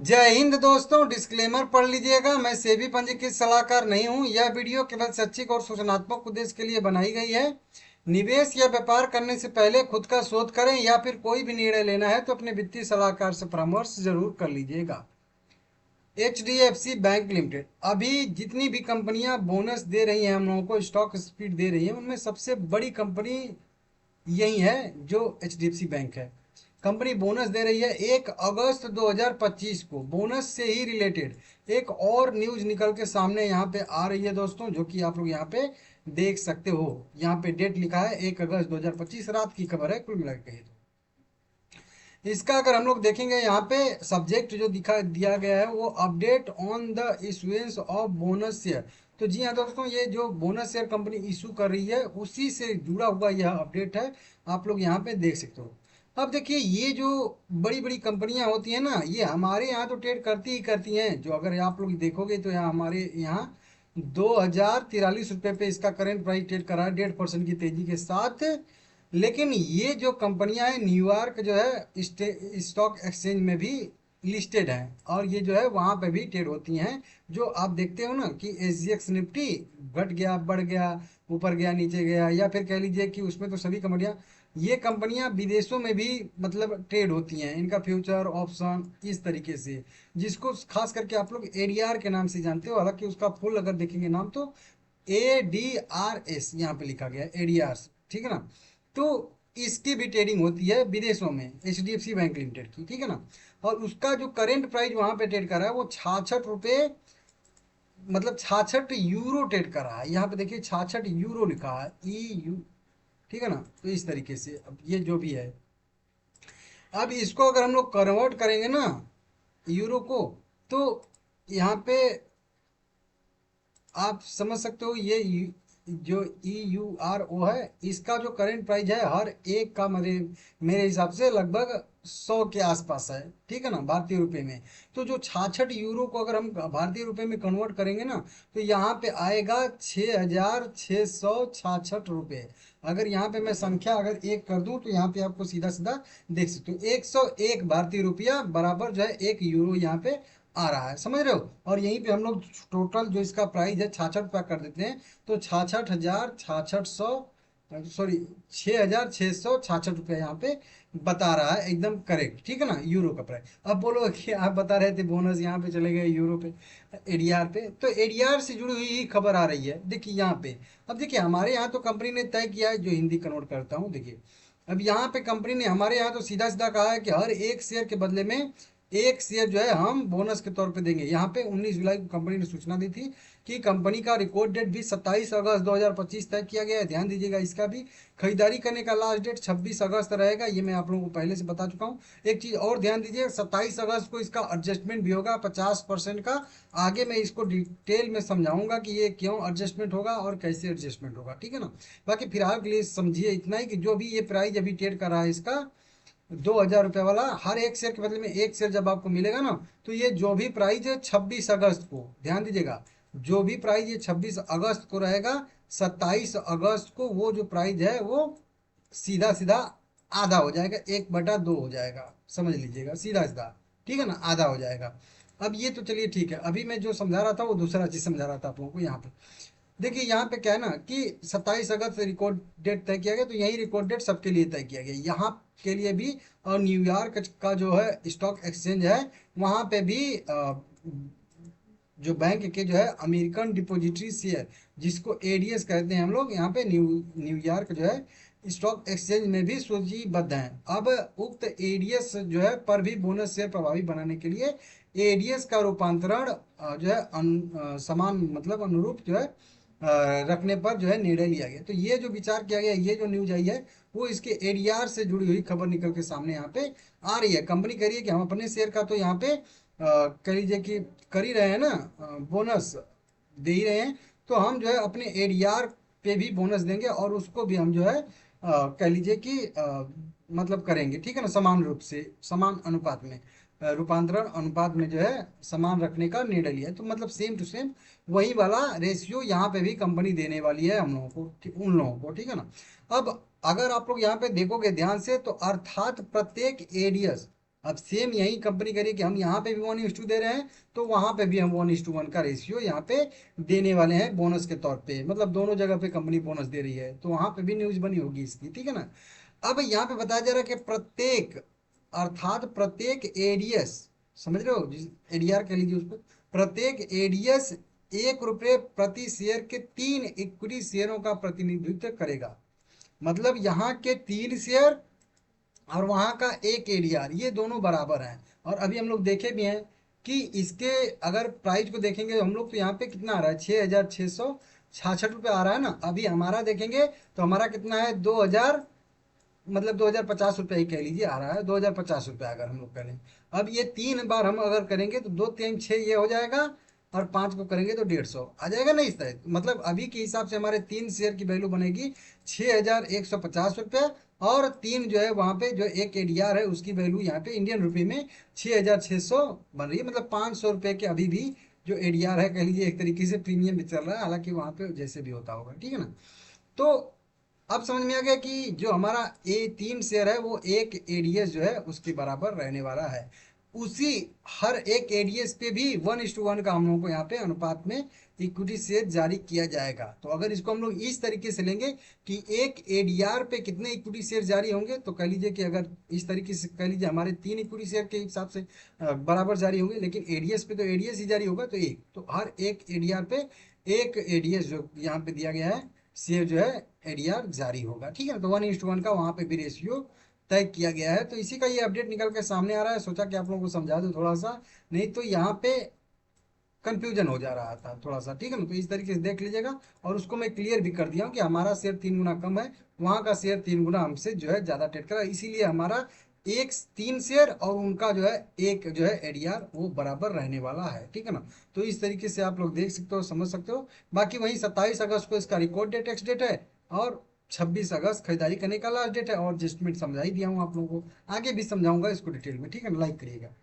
जय हिंद दोस्तों। डिस्क्लेमर पढ़ लीजिएगा। मैं सेबी पंजीकृत सलाहकार नहीं हूं। यह वीडियो केवल शैक्षिक और सूचनात्मक उद्देश्य के लिए बनाई गई है। निवेश या व्यापार करने से पहले खुद का शोध करें या फिर कोई भी निर्णय लेना है तो अपने वित्तीय सलाहकार से परामर्श जरूर कर लीजिएगा। HDFC बैंक लिमिटेड अभी जितनी भी कंपनियां बोनस दे रही हैं, हम लोगों को स्टॉक स्पीड दे रही हैं, उनमें सबसे बड़ी कंपनी यही है जो HDFC बैंक है। कंपनी बोनस दे रही है। 1 अगस्त 2025 को बोनस से ही रिलेटेड एक और न्यूज निकल के सामने यहाँ पे आ रही है दोस्तों, जो कि आप लोग यहाँ पे देख सकते हो। यहाँ पे डेट लिखा है 1 अगस्त 2025, रात की खबर है कुल मिला के। इसका अगर हम लोग देखेंगे यहाँ पे सब्जेक्ट जो दिखा दिया गया है वो update on the issuance of bonus share. तो जी हाँ दोस्तों, ये जो बोनस शेयर कंपनी इशू कर रही है उसी से जुड़ा हुआ यह अपडेट है। आप लोग यहाँ पे देख सकते हो। अब देखिए, ये जो बड़ी बड़ी कंपनियां होती हैं ना, ये हमारे यहाँ तो ट्रेड करती ही करती हैं। जो अगर आप लोग देखोगे तो यहाँ हमारे यहाँ 2043 रुपये पे इसका करेंट प्राइस ट्रेड कर रहा है 1.5% की तेजी के साथ। लेकिन ये जो कंपनियां हैं न्यूयॉर्क जो है स्टॉक एक्सचेंज में भी लिस्टेड हैं, और ये जो है वहां पे भी ट्रेड होती हैं। जो आप देखते हो ना कि SGX निफ्टी घट गया, बढ़ गया, ऊपर गया, नीचे गया, या फिर कह लीजिए कि उसमें तो सभी कंपनियां, ये कंपनियां विदेशों में भी मतलब ट्रेड होती हैं। इनका फ्यूचर ऑप्शन इस तरीके से, जिसको खास करके आप लोग ADR के नाम से जानते हो। हालांकि उसका फुल अगर देखेंगे नाम तो ADRS यहाँ पे लिखा गया है, ADR, ठीक है ना। तो इसकी भी ट्रेडिंग होती है विदेशों में, HDFC बैंक लिमिटेड की, ठीक है ना। और उसका जो करेंट प्राइस वहां पे ट्रेड कर रहा है वो 66 रुपये, मतलब 66 यूरो ट्रेड कर रहा है। यहाँ पे देखिए 66 यूरो लिखा है, EU, ठीक है ना। तो इस तरीके से अब ये जो भी है, अब इसको अगर हम लोग कन्वर्ट करेंगे ना यूरो को, तो यहाँ पे आप समझ सकते हो ये जो EURO है, इसका जो करेंट प्राइस है हर एक का मेरे मेरे हिसाब से लगभग 100 के आसपास है, ठीक है ना, भारतीय रुपए में। तो जो 66 यूरो को अगर हम भारतीय रुपए में कन्वर्ट करेंगे ना, तो यहाँ पे आएगा 6,666 रुपये। अगर यहाँ पे मैं संख्या अगर एक कर दूं तो यहाँ पे आपको सीधा सीधा देख सकते हो 101 भारतीय रुपया बराबर जो है 1 यूरो यहाँ पे आ रहा है, समझ रहे हो। और यहीं पे हम लोग टोटल जो इसका प्राइस है 66 रुपया कर देते हैं, तो 66,600, सॉरी, 6,666 रुपया यहाँ पे बता रहा है, एकदम करेक्ट, ठीक है ना, यूरो का प्राइस। अब बोलो कि आप बता रहे थे बोनस यहाँ पे चले गए यूरो पे, ADR पे। तो ADR से जुड़ी हुई ही खबर आ रही है, देखिए यहाँ पे। अब देखिए हमारे यहाँ तो कंपनी ने तय किया है, जो हिंदी कन्वर्ट करता हूँ, देखिए अब यहाँ पे कंपनी ने हमारे यहाँ तो सीधा सीधा कहा है कि हर एक शेयर के बदले में एक शेयर जो है हम बोनस के तौर पे देंगे। यहाँ पे 19 जुलाई को कंपनी ने सूचना दी थी कि कंपनी का रिकॉर्ड डेट भी 27 अगस्त 2025 तय किया गया है। ध्यान दीजिएगा इसका भी। खरीदारी करने का लास्ट डेट 26 अगस्त रहेगा, ये मैं आप लोगों को पहले से बता चुका हूँ। एक चीज़ और ध्यान दीजिए, 27 अगस्त को इसका एडजस्टमेंट भी होगा 50% का। आगे मैं इसको डिटेल में समझाऊंगा कि ये क्यों एडजस्टमेंट होगा और कैसे एडजस्टमेंट होगा, ठीक है ना। बाकी फिलहाल के लिए समझिए इतना ही कि जो भी ये प्राइस अभी ट्रेड कर रहा है इसका 2,000 रुपये वाला, हर एक शेयर के बदले में एक शेयर जब आपको मिलेगा ना, तो ये जो भी प्राइस है 26 अगस्त को, ध्यान दीजिएगा, जो भी प्राइस ये 26 अगस्त को रहेगा, 27 अगस्त को वो जो प्राइस है वो सीधा सीधा आधा हो जाएगा, 1/2 हो जाएगा, समझ लीजिएगा, सीधा सीधा, ठीक है ना, आधा हो जाएगा। अब ये तो चलिए ठीक है। अभी मैं जो समझा रहा था वो दूसरा चीज़ समझा रहा था आप लोगों को। यहाँ पे देखिए, यहाँ पे क्या है ना कि 27 अगस्त से रिकॉर्ड डेट तय किया गया, तो यही रिकॉर्ड डेट सबके लिए तय किया गया यहाँ के लिए भी। और न्यूयॉर्क का जो है स्टॉक एक्सचेंज है, वहाँ पे भी जो बैंक के जो है अमेरिकन डिपोजिटरी शेयर, जिसको ADS कहते हैं हम लोग, यहाँ पे न्यूयॉर्क जो है स्टॉक एक्सचेंज में भी सूचीबद्ध हैं। अब उक्त ADS जो है पर भी बोनस शेयर प्रभावी बनाने के लिए ADS का रूपांतरण जो है समान मतलब अनुरूप जो है रखने पर जो है निर्णय लिया गया। तो ये जो विचार किया गया, ये जो न्यूज आई है, वो इसके ADR से जुड़ी हुई खबर निकल के सामने यहाँ पे आ रही है। कंपनी कह रही है कि हम अपने शेयर का तो यहाँ पे कह लीजिए कि कर ही रहे हैं ना, बोनस दे ही रहे हैं, तो हम जो है अपने ADR पे भी बोनस देंगे और उसको भी हम जो है कह लीजिए कि मतलब करेंगे, ठीक है ना, समान रूप से, समान अनुपात में, रूपांतरण अनुपात में जो है समान रखने का निर्णय लिया है। तो मतलब सेम टू सेम वही वाला रेशियो यहाँ पे भी कंपनी देने वाली है हम लोगों को, उन लोगों को, ठीक है ना। अब अगर आप लोग यहाँ पे देखोगे ध्यान से, तो अर्थात प्रत्येक ADS अब सेम यही कंपनी करिए कि हम यहाँ पे भी 1:2 दे रहे हैं, तो वहां पे भी हम 1:1 का रेशियो यहाँ पे देने वाले हैं बोनस के तौर पे। मतलब दोनों जगह पे कंपनी बोनस दे रही है, तो वहां पे भी न्यूज बनी होगी इसकी, ठीक है ना। अब यहाँ पे बताया जा रहा है कि प्रत्येक, अर्थात प्रत्येक एडीएस, समझ रहे हो, जिस एडीआर कह लीजिए उसको, प्रत्येक एडीएस 1 रुपये प्रति शेयर के 3 इक्विटी शेयरों का प्रतिनिधित्व करेगा। मतलब यहाँ के 3 शेयर और वहाँ का एक एडीआर, ये दोनों बराबर हैं। और अभी हम लोग देखे भी हैं कि इसके अगर प्राइस को देखेंगे हम लोग, तो यहाँ पे कितना आ रहा है, 6,666 रुपये आ रहा है ना। अभी हमारा देखेंगे तो हमारा कितना है, 2,000, मतलब 2,050 रुपये ही कह लीजिए आ रहा है, 2,050 रुपये अगर हम लोग करें। अब ये 3 बार हम अगर करेंगे तो 2 3 6 ये हो जाएगा, और 5 को करेंगे तो 150 आ जाएगा ना इस तरह। मतलब अभी के हिसाब से हमारे 3 शेयर की वैल्यू बनेगी 6,150 रुपये, और 3 जो है वहाँ पे जो एक एडीआर है उसकी वैल्यू यहाँ पे इंडियन रुपये में 6,600 बन रही है। मतलब 500 रुपये के अभी भी जो एडीआर है कह लीजिए, एक तरीके से प्रीमियम भी चल रहा है, हालांकि वहाँ पे जैसे भी होता होगा, ठीक है ना। तो अब समझ में आ गया कि जो हमारा ए 3 शेयर है वो एक एडीएस जो है उसके बराबर रहने वाला है। उसी हर एक एडीएस पे भी 1:1 का हम लोगों को यहाँ पे अनुपात में इक्विटी शेयर जारी किया जाएगा। तो अगर इसको हम लोग इस तरीके से लेंगे कि एक एडीआर पे कितने इक्विटी शेयर जारी होंगे, तो कह लीजिए कि अगर इस तरीके से कह लीजिए हमारे 3 इक्विटी शेयर के हिसाब से बराबर जारी होंगे, लेकिन एडीएस पे तो एडीएस ही जारी होगा, तो एक, तो हर एक एडीआर पे एक एडीएस जो यहाँ पे दिया गया है शेयर जो है एडीआर जारी होगा, ठीक है ना। तो 1:1 का वहां पे भी रेशियो तय किया गया है। तो इसी का ये अपडेट निकल के सामने आ रहा है, सोचा कि आप लोगों को समझा दूं थोड़ा सा, नहीं तो यहाँ पे कंफ्यूजन हो जा रहा था थोड़ा सा, ठीक है ना। तो इस तरीके से देख लीजिएगा, और उसको मैं क्लियर भी कर दिया हूँ कि हमारा शेयर 3 गुना कम है, वहाँ का शेयर 3 गुना हमसे जो है ज़्यादा ट्रेड करा, इसीलिए हमारा एक 3 शेयर और उनका जो है एक जो है एडीआर वो बराबर रहने वाला है, ठीक है ना। तो इस तरीके से आप लोग देख सकते हो, समझ सकते हो। बाकी वही 27 अगस्त को इसका रिकॉर्ड डेट, एक्स डेट है, और 26 अगस्त खरीदारी करने का लास्ट डेट है, और एडजस्टमेंट समझा ही दिया हूँ आप लोगों को, आगे भी समझाऊंगा इसको डिटेल में, ठीक है ना। लाइक करिएगा।